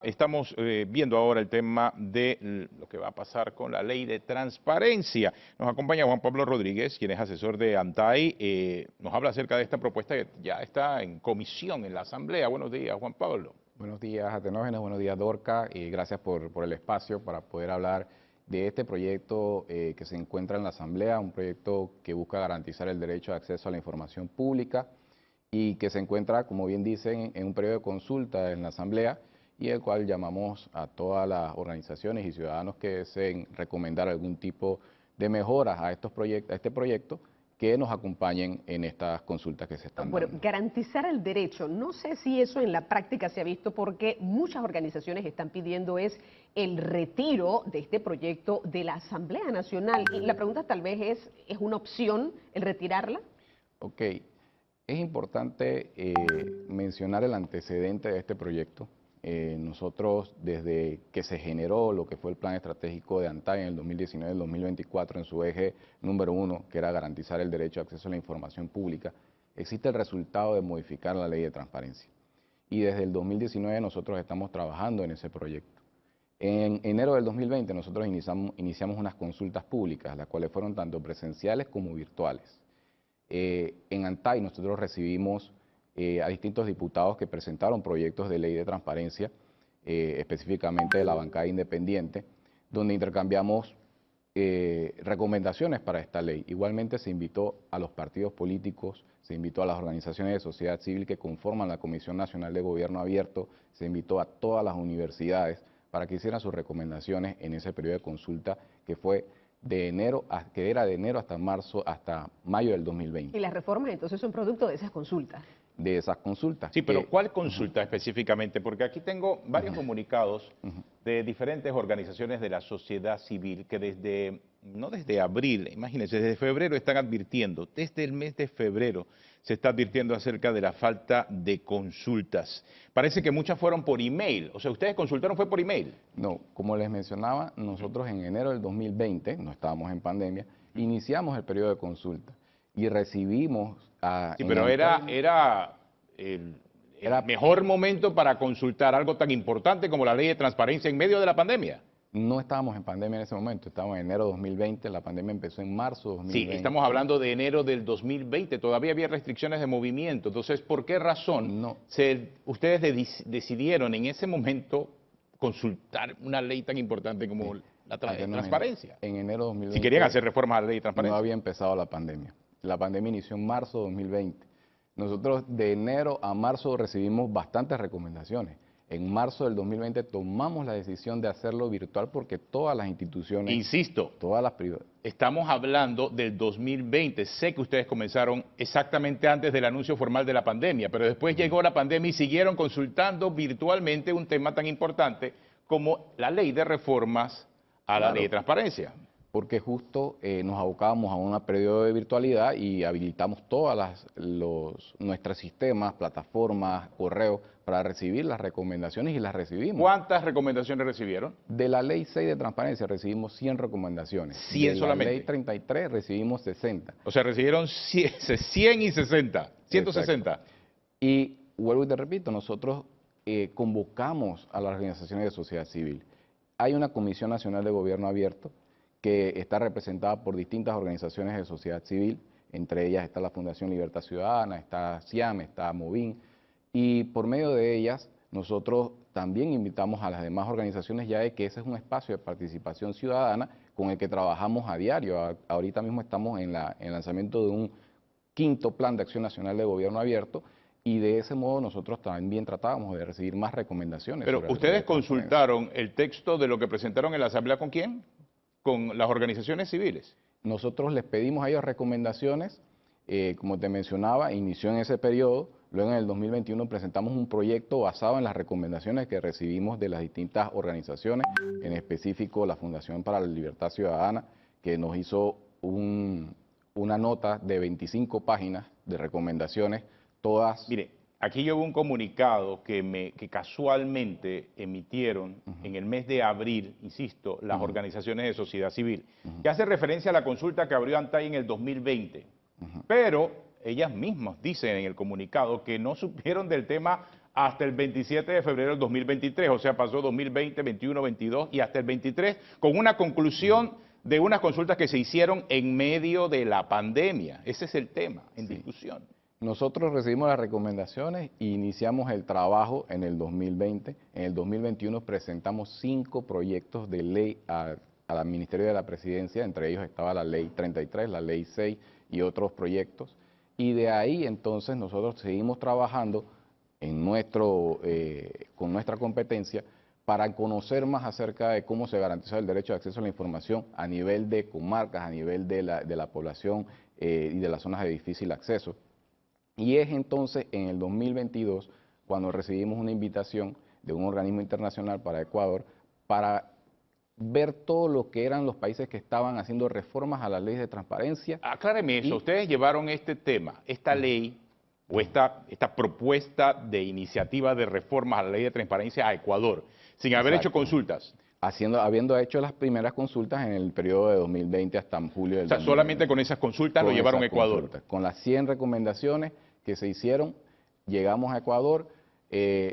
Estamos viendo ahora el tema de lo que va a pasar con la ley de transparencia. Nos acompaña Juan Pablo Rodríguez, quien es asesor de ANTAI. Nos habla acerca de esta propuesta que ya está en comisión en la Asamblea. Buenos días, Juan Pablo. Buenos días, Atenógenes. Buenos días, Dorca. Y gracias por el espacio para poder hablar de este proyecto que se encuentra en la Asamblea, un proyecto que busca garantizar el derecho de acceso a la información pública y que se encuentra, como bien dicen, en un periodo de consulta en la Asamblea, y el cual llamamos a todas las organizaciones y ciudadanos que deseen recomendar algún tipo de mejoras a este proyecto, que nos acompañen en estas consultas que se están dando. Bueno, garantizar el derecho, no sé si eso en la práctica se ha visto, porque muchas organizaciones están pidiendo es el retiro de este proyecto de la Asamblea Nacional. Y la pregunta tal vez ¿es una opción el retirarla? Ok, es importante mencionar el antecedente de este proyecto. Nosotros, desde que se generó lo que fue el plan estratégico de ANTAI en el 2019 y el 2024, en su eje número 1, que era garantizar el derecho de acceso a la información pública, existe el resultado de modificar la ley de transparencia. Y desde el 2019 nosotros estamos trabajando en ese proyecto. En enero del 2020 nosotros iniciamos unas consultas públicas, las cuales fueron tanto presenciales como virtuales. En ANTAI nosotros recibimos a distintos diputados que presentaron proyectos de ley de transparencia, específicamente de la bancada independiente, donde intercambiamos recomendaciones para esta ley. Igualmente se invitó a los partidos políticos, se invitó a las organizaciones de sociedad civil que conforman la Comisión Nacional de Gobierno Abierto, se invitó a todas las universidades para que hicieran sus recomendaciones en ese periodo de consulta que fue de enero, que era de enero hasta marzo, hasta mayo del 2020. Y las reformas entonces son producto de esas consultas. De esas consultas. Sí, pero ¿cuál consulta específicamente? Porque aquí tengo varios comunicados de diferentes organizaciones de la sociedad civil que no desde abril, imagínense, desde febrero están advirtiendo, desde el mes de febrero se está advirtiendo acerca de la falta de consultas. Parece que muchas fueron por email, o sea, ¿ustedes consultaron fue por email? No, como les mencionaba, nosotros en enero del 2020, no estábamos en pandemia, iniciamos el periodo de consulta y recibimos sí, pero era el mejor momento para consultar algo tan importante como la ley de transparencia en medio de la pandemia. No estábamos en pandemia en ese momento, estábamos en enero de 2020, la pandemia empezó en marzo de 2020. Sí, estamos hablando de enero del 2020, todavía había restricciones de movimiento. Entonces, ¿por qué razón ustedes decidieron en ese momento consultar una ley tan importante como la transparencia? En enero de 2020. Si querían hacer reformas a la ley de transparencia. No había empezado la pandemia. La pandemia inició en marzo de 2020. Nosotros de enero a marzo recibimos bastantes recomendaciones. En marzo del 2020 tomamos la decisión de hacerlo virtual porque todas las instituciones... Insisto, todas las privadas. Estamos hablando del 2020. Sé que ustedes comenzaron exactamente antes del anuncio formal de la pandemia, pero después llegó la pandemia y siguieron consultando virtualmente un tema tan importante como la ley de reformas a la ley de transparencia. Porque justo nos abocábamos a un periodo de virtualidad y habilitamos todas nuestros sistemas, plataformas, correos, para recibir las recomendaciones y las recibimos. ¿Cuántas recomendaciones recibieron? De la Ley 6 de Transparencia recibimos 100 recomendaciones. 100 solamente. De la Ley 33 recibimos 60. O sea, recibieron 100 y 60, 160. Exacto. Y vuelvo y te repito, nosotros convocamos a las organizaciones de sociedad civil. Hay una Comisión Nacional de Gobierno Abierto que está representada por distintas organizaciones de sociedad civil, entre ellas está la Fundación Libertad Ciudadana, está CIAM, está Movin, y por medio de ellas nosotros también invitamos a las demás organizaciones, ya de que ese es un espacio de participación ciudadana con el que trabajamos a diario. Ahorita mismo estamos en el lanzamiento de un 5º Plan de Acción Nacional de Gobierno Abierto, y de ese modo nosotros también tratábamos de recibir más recomendaciones. Pero ustedes consultaron el texto de lo que presentaron en la Asamblea, ¿con quién? Con las organizaciones civiles. Nosotros les pedimos a ellos recomendaciones, como te mencionaba, inició en ese periodo, luego en el 2021 presentamos un proyecto basado en las recomendaciones que recibimos de las distintas organizaciones, en específico la Fundación para la Libertad Ciudadana, que nos hizo una nota de 25 páginas de recomendaciones, todas... Mire, aquí yo hubo un comunicado que casualmente emitieron en el mes de abril, insisto, las organizaciones de sociedad civil, que hace referencia a la consulta que abrió ANTAI en el 2020. Pero ellas mismas dicen en el comunicado que no supieron del tema hasta el 27 de febrero del 2023, o sea, pasó 2020, 21, 22 y hasta el 23, con una conclusión de unas consultas que se hicieron en medio de la pandemia. Ese es el tema en discusión. Nosotros recibimos las recomendaciones e iniciamos el trabajo en el 2020. En el 2021 presentamos 5 proyectos de ley al Ministerio de la Presidencia, entre ellos estaba la Ley 33, la Ley 6 y otros proyectos. Y de ahí entonces nosotros seguimos trabajando en con nuestra competencia para conocer más acerca de cómo se garantiza el derecho de acceso a la información a nivel de comarcas, a nivel de la población y de las zonas de difícil acceso. Y es entonces en el 2022 cuando recibimos una invitación de un organismo internacional para Ecuador para ver todo lo que eran los países que estaban haciendo reformas a las leyes de transparencia. Acláreme eso, ustedes llevaron este tema, esta ley o esta propuesta de iniciativa de reformas a la ley de transparencia a Ecuador, sin haber hecho consultas. Habiendo hecho las primeras consultas en el periodo de 2020 hasta julio del 2020. Solamente con esas consultas lo llevaron a Ecuador. Con las 100 recomendaciones que se hicieron, llegamos a Ecuador,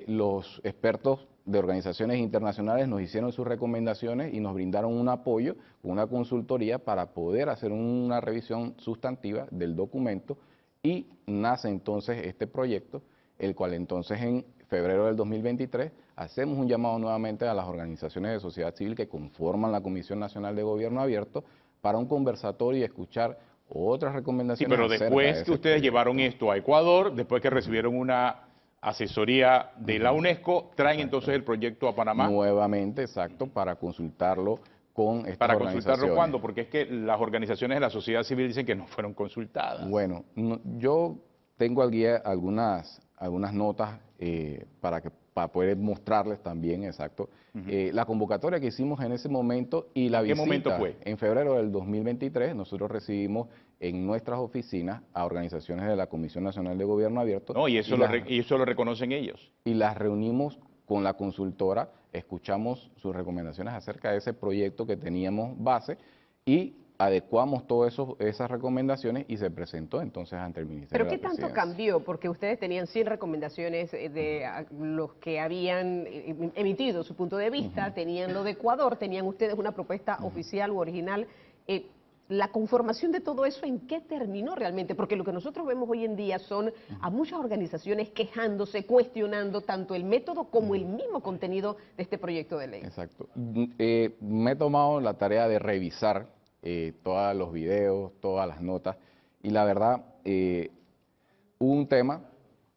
los expertos de organizaciones internacionales nos hicieron sus recomendaciones y nos brindaron un apoyo, una consultoría para poder hacer una revisión sustantiva del documento y nace entonces este proyecto, el cual entonces en febrero del 2023 hacemos un llamado nuevamente a las organizaciones de sociedad civil que conforman la Comisión Nacional de Gobierno Abierto para un conversatorio y escuchar otras recomendaciones. Sí, pero después que ustedes llevaron esto a Ecuador, después que recibieron una asesoría de la UNESCO, traen entonces el proyecto a Panamá. Nuevamente, exacto, para consultarlo con estas ¿Para organizaciones. consultarlo cuándo? Porque es que las organizaciones de la sociedad civil dicen que no fueron consultadas. Bueno, yo tengo aquí algunas notas para poder mostrarles también, exacto, la convocatoria que hicimos en ese momento y la visita. ¿Qué momento fue? En febrero del 2023 nosotros recibimos en nuestras oficinas a organizaciones de la Comisión Nacional de Gobierno Abierto. No, y eso lo reconocen ellos. Y las reunimos con la consultora, escuchamos sus recomendaciones acerca de ese proyecto que teníamos base y adecuamos todas esas recomendaciones y se presentó entonces ante el Ministerio de la Presidencia. ¿Pero qué tanto cambió? Porque ustedes tenían 100 recomendaciones de los que habían emitido su punto de vista, tenían lo de Ecuador, tenían ustedes una propuesta oficial u original. La conformación de todo eso, ¿en qué terminó realmente? Porque lo que nosotros vemos hoy en día son a muchas organizaciones quejándose, cuestionando tanto el método como el mismo contenido de este proyecto de ley. Exacto. Me he tomado la tarea de revisar todos los videos, todas las notas, y la verdad, hubo un tema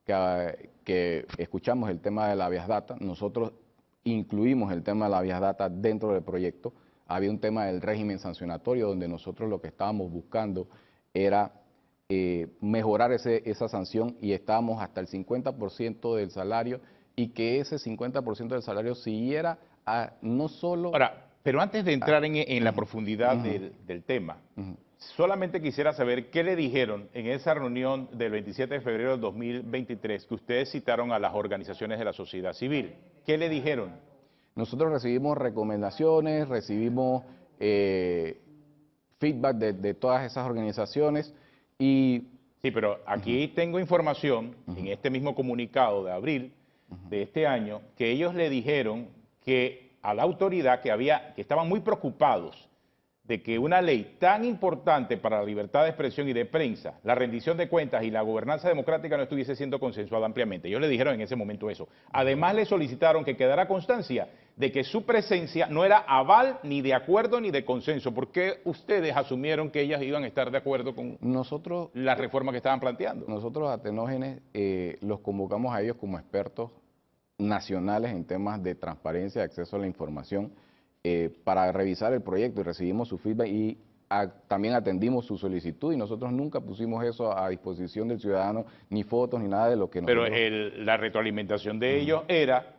que escuchamos, el tema de la Habeas Data. Nosotros incluimos el tema de la Habeas Data dentro del proyecto. Había un tema del régimen sancionatorio donde nosotros lo que estábamos buscando era mejorar esa sanción y estábamos hasta el 50% del salario y que ese 50% del salario siguiera a no solo... Ahora, pero antes de entrar en la profundidad del tema, solamente quisiera saber qué le dijeron en esa reunión del 27 de febrero del 2023 que ustedes citaron a las organizaciones de la sociedad civil. ¿Qué le dijeron? Nosotros recibimos recomendaciones, recibimos feedback de todas esas organizaciones y... Sí, pero aquí tengo información en este mismo comunicado de abril de este año que ellos le dijeron que a la autoridad que estaban muy preocupados de que una ley tan importante para la libertad de expresión y de prensa, la rendición de cuentas y la gobernanza democrática no estuviese siendo consensuada ampliamente. Ellos le dijeron en ese momento eso. Además le solicitaron que quedara constancia de que su presencia no era aval ni de acuerdo ni de consenso. ¿Por qué ustedes asumieron que ellas iban a estar de acuerdo con la reforma que estaban planteando? Nosotros a Tenógenes los convocamos a ellos como expertos nacionales en temas de transparencia y acceso a la información para revisar el proyecto y recibimos su feedback y también atendimos su solicitud y nosotros nunca pusimos eso a disposición del ciudadano, ni fotos ni nada de lo que nosotros... Pero la retroalimentación de ellos era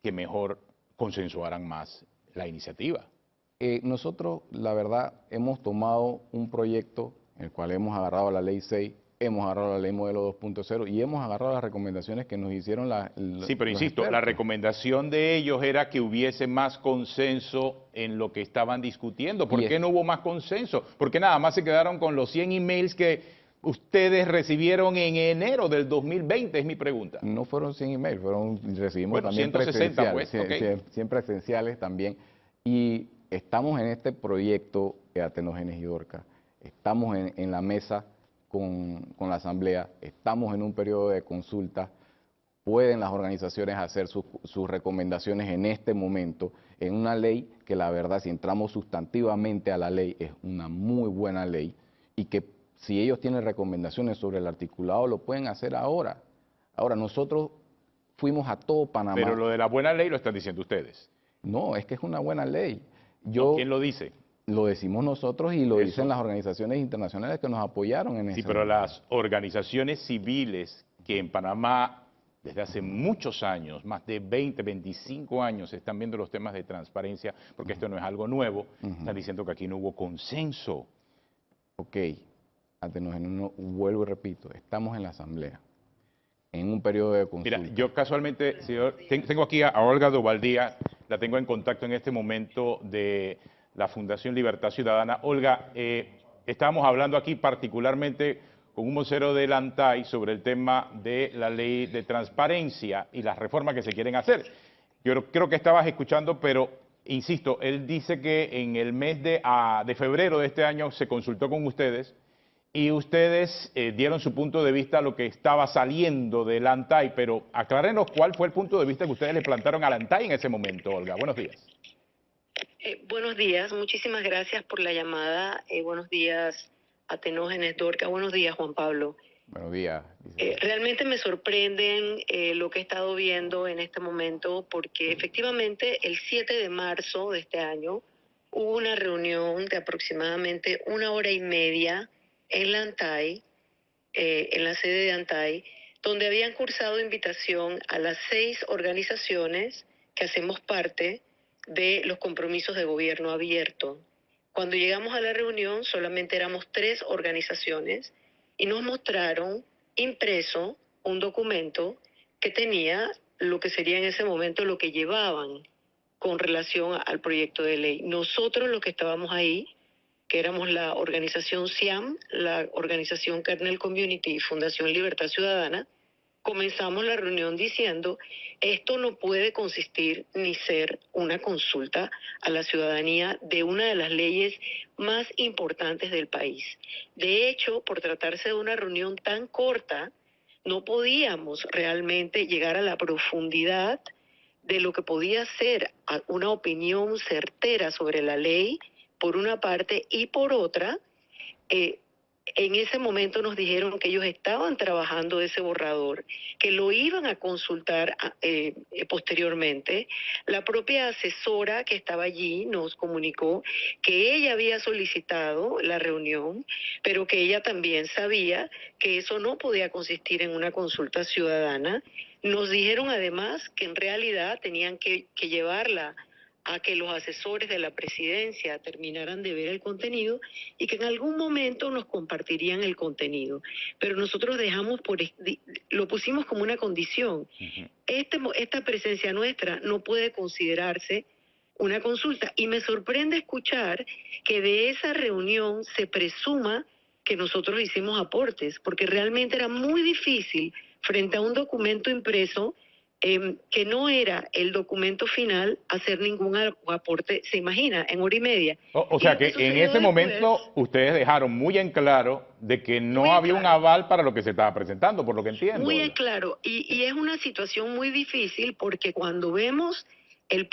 que mejor consensuaran más la iniciativa. Nosotros, la verdad, hemos tomado un proyecto en el cual hemos agarrado la Ley 6, hemos agarrado la Ley Modelo 2.0 y hemos agarrado las recomendaciones que nos hicieron Sí, pero insisto, la recomendación de ellos era que hubiese más consenso en lo que estaban discutiendo. ¿Por qué no hubo más consenso? ¿Por qué nada más se quedaron con los 100 emails que ustedes recibieron en enero del 2020, es mi pregunta. No fueron 100 emails, recibimos Bueno, también 160, presenciales, pues, ok. 100 presenciales también. Y estamos en este proyecto de Atenógenes y Dorcas, estamos en la mesa con la Asamblea, estamos en un periodo de consulta, pueden las organizaciones hacer sus recomendaciones en este momento, en una ley que la verdad, si entramos sustantivamente a la ley, es una muy buena ley, y que si ellos tienen recomendaciones sobre el articulado, lo pueden hacer ahora. Ahora, nosotros fuimos a todo Panamá. Pero lo de la buena ley lo están diciendo ustedes. No, es que es una buena ley. No, ¿quién lo dice? Lo decimos nosotros y lo Eso. dicen las organizaciones internacionales que nos apoyaron en Sí, ese pero momento. las organizaciones civiles que en Panamá desde hace muchos años, más de 20, 25 años, están viendo los temas de transparencia, porque esto no es algo nuevo, están diciendo que aquí no hubo consenso. Ok, Atenógenes, vuelvo y repito, estamos en la Asamblea, en un periodo de consulta. Mira, yo casualmente, señor, tengo aquí a Olga Dovaldía, la tengo en contacto en este momento de la Fundación Libertad Ciudadana. Olga, estábamos hablando aquí particularmente con un vocero del ANTAI sobre el tema de la ley de transparencia y las reformas que se quieren hacer. Yo creo que estabas escuchando, pero insisto, él dice que en el mes de febrero de este año se consultó con ustedes y ustedes dieron su punto de vista a lo que estaba saliendo del ANTAI, pero aclárenos cuál fue el punto de vista que ustedes le plantaron al ANTAI en ese momento, Olga. Buenos días. Buenos días, muchísimas gracias por la llamada. Buenos días, Atenógenes, Dorcas. Buenos días, Juan Pablo. Buenos días. Realmente me sorprenden lo que he estado viendo en este momento, porque efectivamente el 7 de marzo de este año hubo una reunión de aproximadamente 1 hora y media en la ANTAI, en la sede de ANTAI, donde habían cursado invitación a las 6 organizaciones que hacemos parte de los compromisos de gobierno abierto. Cuando llegamos a la reunión solamente éramos 3 organizaciones y nos mostraron impreso un documento que tenía lo que sería en ese momento lo que llevaban con relación al proyecto de ley. Nosotros los que estábamos ahí, que éramos la organización CIAM, la organización Kernel Community y Fundación Libertad Ciudadana, comenzamos la reunión diciendo, esto no puede consistir ni ser una consulta a la ciudadanía de una de las leyes más importantes del país. De hecho, por tratarse de una reunión tan corta, no podíamos realmente llegar a la profundidad de lo que podía ser una opinión certera sobre la ley, por una parte, y por otra, en ese momento nos dijeron que ellos estaban trabajando ese borrador, que lo iban a consultar posteriormente. La propia asesora que estaba allí nos comunicó que ella había solicitado la reunión, pero que ella también sabía que eso no podía consistir en una consulta ciudadana. Nos dijeron además que en realidad tenían que llevarla a que los asesores de la presidencia terminaran de ver el contenido y que en algún momento nos compartirían el contenido. Pero nosotros lo pusimos como una condición. Esta presencia nuestra no puede considerarse una consulta. Y me sorprende escuchar que de esa reunión se presuma que nosotros hicimos aportes, porque realmente era muy difícil frente a un documento impreso que no era el documento final, hacer ningún aporte, se imagina, en 1 hora y media. O sea que en ese momento ustedes dejaron muy en claro de que no había un aval para lo que se estaba presentando, por lo que entiendo. Muy en claro, y es una situación muy difícil porque cuando vemos el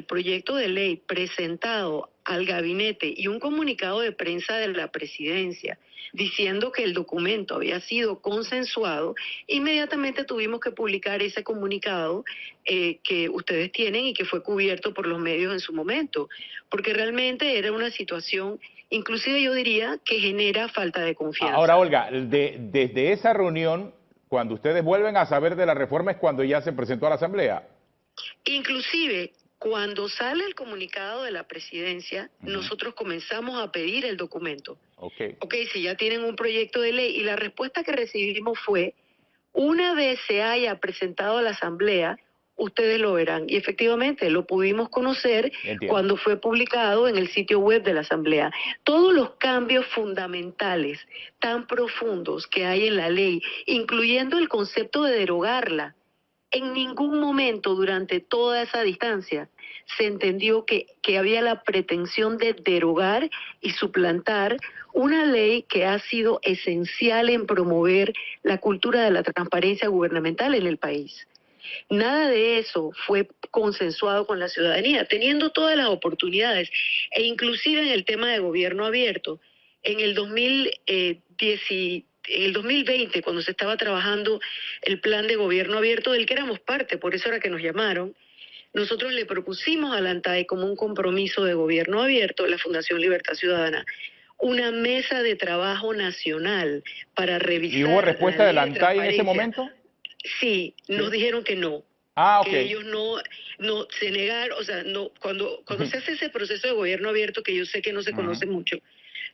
proyecto de ley presentado al gabinete y un comunicado de prensa de la presidencia diciendo que el documento había sido consensuado, inmediatamente tuvimos que publicar ese comunicado que ustedes tienen y que fue cubierto por los medios en su momento, porque realmente era una situación, inclusive yo diría, que genera falta de confianza. Ahora, Olga, desde esa reunión, cuando ustedes vuelven a saber de la reforma es cuando ya se presentó a la Asamblea. Inclusive, cuando sale el comunicado de la presidencia, nosotros comenzamos a pedir el documento. Ok, si ya tienen un proyecto de ley, y la respuesta que recibimos fue, una vez se haya presentado a la Asamblea ustedes lo verán. Y efectivamente lo pudimos conocer Entiendo. cuando fue publicado en el sitio web de la Asamblea. Todos los cambios fundamentales tan profundos que hay en la ley, incluyendo el concepto de derogarla, en ningún momento durante toda esa distancia se entendió que había la pretensión de derogar y suplantar una ley que ha sido esencial en promover la cultura de la transparencia gubernamental en el país. Nada de eso fue consensuado con la ciudadanía, teniendo todas las oportunidades, e inclusive en el tema de gobierno abierto. En el 2020, cuando se estaba trabajando el plan de gobierno abierto del que éramos parte, por eso era que nos llamaron, nosotros le propusimos a la ANTAI como un compromiso de gobierno abierto, la Fundación Libertad Ciudadana, una mesa de trabajo nacional para revisar. ¿Y hubo respuesta de la ley de ANTAI en ese transparencia. momento? Sí, nos dijeron que no. Ah, ok. Que ellos no se negaron, o sea, no, cuando se hace ese proceso de gobierno abierto, que yo sé que no se conoce mucho,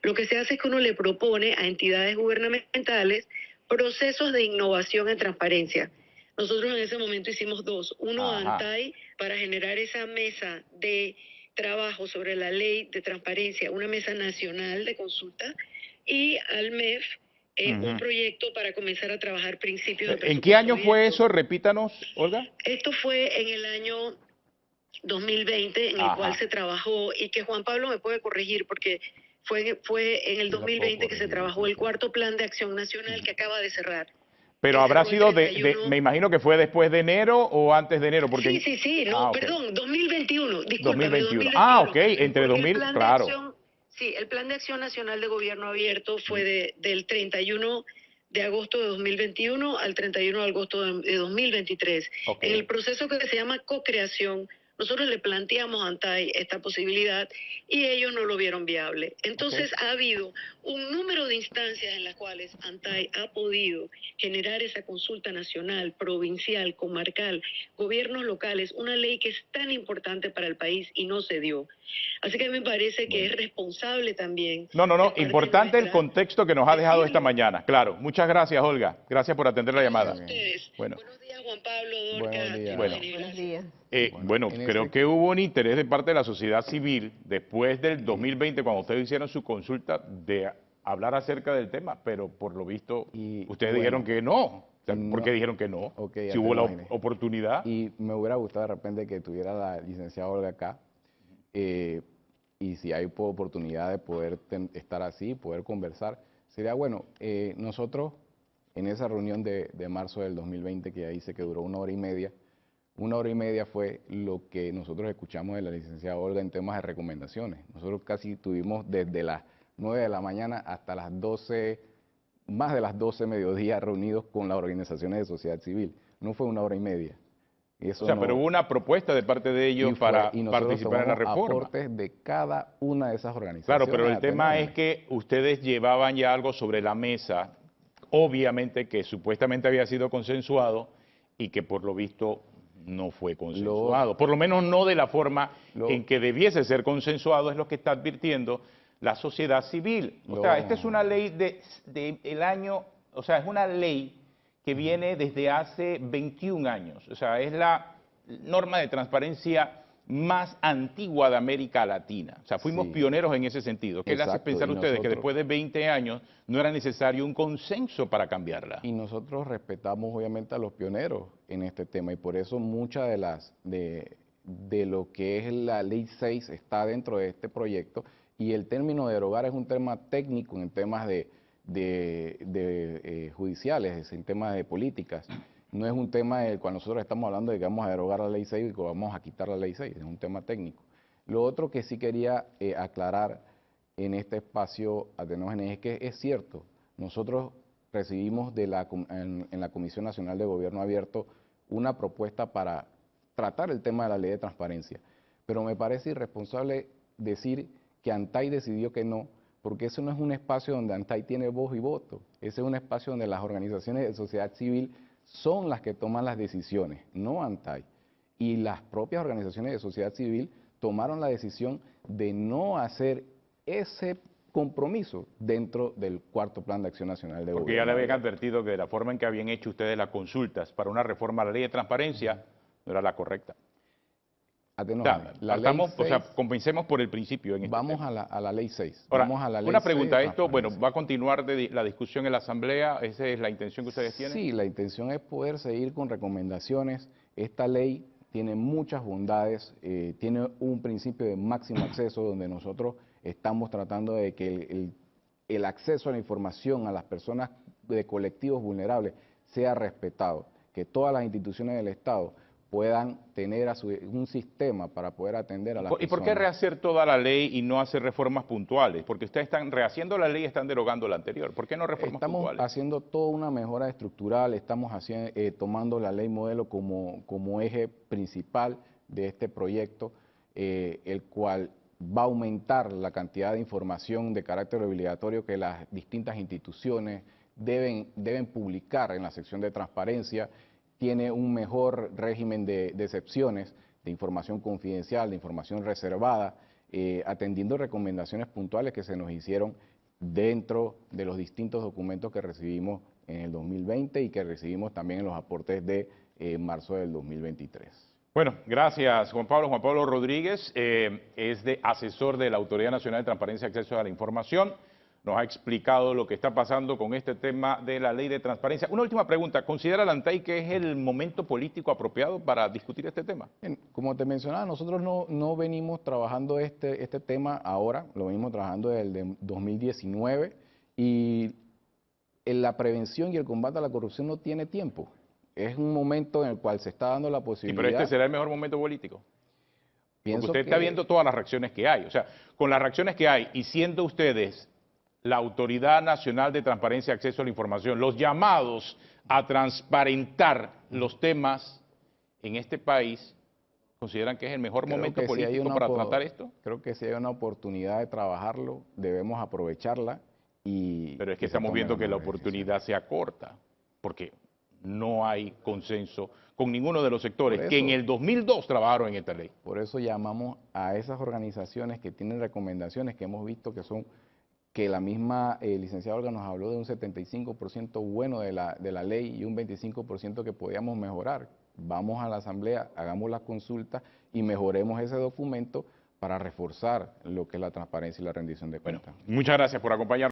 lo que se hace es que uno le propone a entidades gubernamentales procesos de innovación en transparencia. Nosotros en ese momento hicimos dos. Uno a ANTAI para generar esa mesa de trabajo sobre la ley de transparencia, una mesa nacional de consulta, y al MEF un proyecto para comenzar a trabajar principios de presupuesto. ¿En qué año abierto. fue eso? Repítanos, Olga. Esto fue en el año 2020, en el cual se trabajó, y que Juan Pablo me puede corregir, porque fue en el 2020 que se trabajó el cuarto plan de acción nacional que acaba de cerrar. Pero habrá sido me imagino que fue después de enero o antes de enero. Porque... Sí, no, perdón, 2021, discúlpame, 2021. Ok, entre 2000, claro. Sí, el Plan de Acción Nacional de Gobierno Abierto fue del 31 de agosto de 2021 al 31 de agosto de 2023. En el proceso que se llama co-creación, nosotros le planteamos a ANTAI esta posibilidad y ellos no lo vieron viable. Entonces ha habido un número de instancias en las cuales ANTAI ha podido generar esa consulta nacional, provincial, comarcal, gobiernos locales, una ley que es tan importante para el país y no se dio. Así que me parece que es responsable también. Importante el contexto que nos ha dejado esta mañana. Claro, muchas gracias, Olga. Gracias por atender la llamada. A ustedes. Bueno. Buenos días, Juan Pablo, Dorca. Buenos días. Bueno, creo que hubo un interés de parte de la sociedad civil después del 2020, cuando ustedes hicieron su consulta, de hablar acerca del tema, pero por lo visto ustedes dijeron que no. ¿Por qué dijeron que no? Si hubo la oportunidad. Y me hubiera gustado de repente que tuviera la licenciada Olga acá, y si hay oportunidad de poder estar así, poder conversar, sería bueno. Nosotros, en esa reunión de marzo del 2020, que ya dice que duró 1 hora y media, 1 hora y media fue lo que nosotros escuchamos de la licenciada Olga en temas de recomendaciones. Nosotros casi tuvimos desde las 9 de la mañana hasta las 12, más de las 12 mediodía reunidos con las organizaciones de sociedad civil. No fue 1 hora y media. Eso pero hubo una propuesta de parte de ellos para participar en la reforma. Aportes de cada una de esas organizaciones. Claro, pero el tema es que ustedes llevaban ya algo sobre la mesa, obviamente que supuestamente había sido consensuado y que por lo visto no fue consensuado. Por lo menos no de la forma en que debiese ser consensuado, es lo que está advirtiendo la sociedad civil. O sea, esta es una ley del año, o sea, es una ley que viene desde hace 21 años. O sea, es la norma de transparencia más antigua de América Latina. O sea, fuimos pioneros en ese sentido. ¿Qué le hace pensar a ustedes que después de 20 años no era necesario un consenso para cambiarla? Y nosotros respetamos obviamente a los pioneros en este tema, y por eso muchas de lo que es la Ley 6 está dentro de este proyecto, y el término derogar es un tema técnico en temas judiciales, en temas de políticas. No es un tema del cual nosotros estamos hablando de que vamos a derogar la Ley 6 y que vamos a quitar la Ley 6, es un tema técnico. Lo otro que sí quería aclarar en este espacio, Atenógenes, es que es cierto, nosotros recibimos en la Comisión Nacional de Gobierno Abierto una propuesta para tratar el tema de la Ley de Transparencia, pero me parece irresponsable decir que ANTAI decidió que no, porque eso no es un espacio donde ANTAI tiene voz y voto, ese es un espacio donde las organizaciones de sociedad civil son las que toman las decisiones, no ANTAI. Y las propias organizaciones de sociedad civil tomaron la decisión de no hacer ese compromiso dentro del cuarto Plan de Acción Nacional de Gobierno. Porque ya le habían advertido que de la forma en que habían hecho ustedes las consultas para una reforma a la Ley de Transparencia, no era la correcta. La ley 6, comencemos por el principio. vamos a la ley 6. Ahora, Vamos a la ley una 6 pregunta, de esto, bueno, transparencia. ¿va a continuar la discusión en la Asamblea? ¿Esa es la intención que ustedes tienen? Sí, la intención es poder seguir con recomendaciones. Esta ley tiene muchas bondades, tiene un principio de máximo acceso donde nosotros estamos tratando de que el acceso a la información a las personas de colectivos vulnerables sea respetado, que todas las instituciones del Estado puedan tener un sistema para poder atender a las personas. ¿Y por qué rehacer toda la ley y no hacer reformas puntuales? Porque ustedes están rehaciendo la ley y están derogando la anterior. ¿Por qué no reformas puntuales? Estamos haciendo toda una mejora estructural, estamos tomando la ley modelo como eje principal de este proyecto, el cual va a aumentar la cantidad de información de carácter obligatorio que las distintas instituciones deben publicar en la sección de transparencia. Tiene un mejor régimen de excepciones, de información confidencial, de información reservada, atendiendo recomendaciones puntuales que se nos hicieron dentro de los distintos documentos que recibimos en el 2020 y que recibimos también en los aportes de marzo del 2023. Bueno, gracias Juan Pablo. Juan Pablo Rodríguez es asesor de la Autoridad Nacional de Transparencia y Acceso a la Información. Nos ha explicado lo que está pasando con este tema de la ley de transparencia. Una última pregunta, ¿considera la ANTAI que es el momento político apropiado para discutir este tema? Como te mencionaba, nosotros no venimos trabajando este tema ahora, lo venimos trabajando desde el 2019 y la prevención y el combate a la corrupción no tiene tiempo. Es un momento en el cual se está dando la posibilidad. Sí, pero este será el mejor momento político. Porque usted está que viendo todas las reacciones que hay. O sea, con las reacciones que hay y siendo ustedes la Autoridad Nacional de Transparencia y Acceso a la Información, los llamados a transparentar los temas en este país, ¿consideran que es el mejor momento político para tratar esto? Creo que si hay una oportunidad de trabajarlo, debemos aprovecharla. Pero es que estamos viendo que la oportunidad se acorta, porque no hay consenso con ninguno de los sectores que en el 2002 trabajaron en esta ley. Por eso llamamos a esas organizaciones que tienen recomendaciones que hemos visto que la misma licenciada Olga nos habló de un 75% bueno de la ley y un 25% que podíamos mejorar. Vamos a la Asamblea, hagamos las consultas y mejoremos ese documento para reforzar lo que es la transparencia y la rendición de cuentas. Bueno, muchas gracias por acompañarnos.